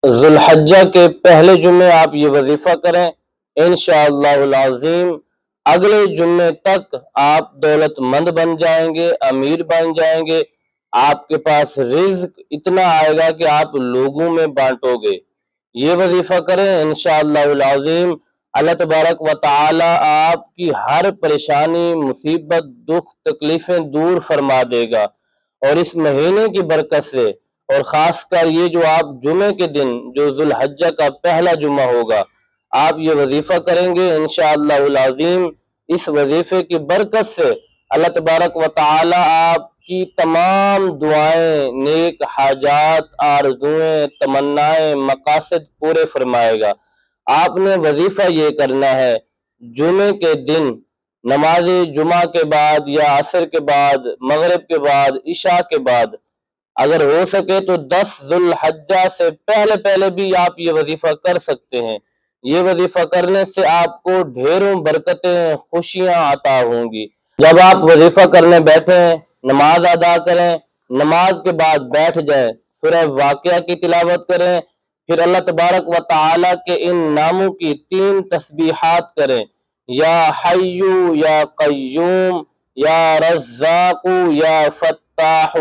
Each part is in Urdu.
ذوالحجہ کے پہلے جمعے آپ یہ وظیفہ کریں، انشاءاللہ العظیم اگلے جمعے تک آپ دولت مند بن جائیں گے، امیر بن جائیں گے، آپ کے پاس رزق اتنا آئے گا کہ آپ لوگوں میں بانٹو گے۔ یہ وظیفہ کریں انشاءاللہ العظیم، اللہ تبارک و تعالی آپ کی ہر پریشانی، مصیبت، دکھ، تکلیفیں دور فرما دے گا۔ اور اس مہینے کی برکت سے، اور خاص کر یہ جو آپ جمعے کے دن جو ذوالحجہ کا پہلا جمعہ ہوگا آپ یہ وظیفہ کریں گے انشاءاللہ العظیم، اس وظیفے کی برکت سے اللہ تبارک و تعالی آپ کی تمام دعائیں، نیک حاجات، آرزویں، تمنائیں، مقاصد پورے فرمائے گا۔ آپ نے وظیفہ یہ کرنا ہے، جمعے کے دن نماز جمعہ کے بعد یا عصر کے بعد، مغرب کے بعد، عشاء کے بعد، اگر ہو سکے تو 10 ذوالحجہ سے پہلے بھی آپ یہ وظیفہ کر سکتے ہیں۔ یہ وظیفہ کرنے سے آپ کو ڈھیروں برکتیں، خوشیاں عطا ہوں گی۔ جب آپ وظیفہ کرنے بیٹھیں، نماز ادا کریں، نماز کے بعد بیٹھ جائیں، سورہ واقعہ کی تلاوت کریں، پھر اللہ تبارک و تعالی کے ان ناموں کی 3 تسبیحات کریں، یا حیو یا قیوم یا رزاق یا فتاح۔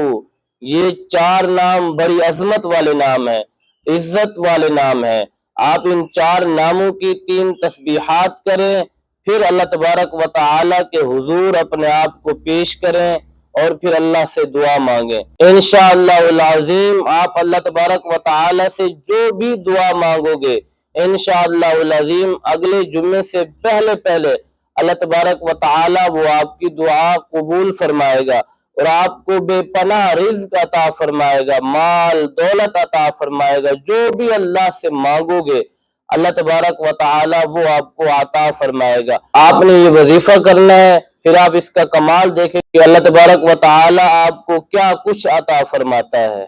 یہ 4 نام بڑی عظمت والے نام ہیں، عزت والے نام ہیں۔ آپ ان 4 ناموں کی 3 تسبیحات کریں، پھر اللہ تبارک و تعالی کے حضور اپنے آپ کو پیش کریں اور پھر اللہ سے دعا مانگیں۔ انشاءاللہ العظیم آپ اللہ تبارک و تعالی سے جو بھی دعا مانگو گے انشاءاللہ العظیم اگلے جمعے سے پہلے اللہ تبارک و تعالی وہ آپ کی دعا قبول فرمائے گا اور آپ کو بے پناہ رزق عطا فرمائے گا، مال دولت عطا فرمائے گا۔ جو بھی اللہ سے مانگو گے اللہ تبارک و تعالی وہ آپ کو عطا فرمائے گا۔ آپ نے یہ وظیفہ کرنا ہے، پھر آپ اس کا کمال دیکھیں کہ اللہ تبارک و تعالی آپ کو کیا کچھ عطا فرماتا ہے۔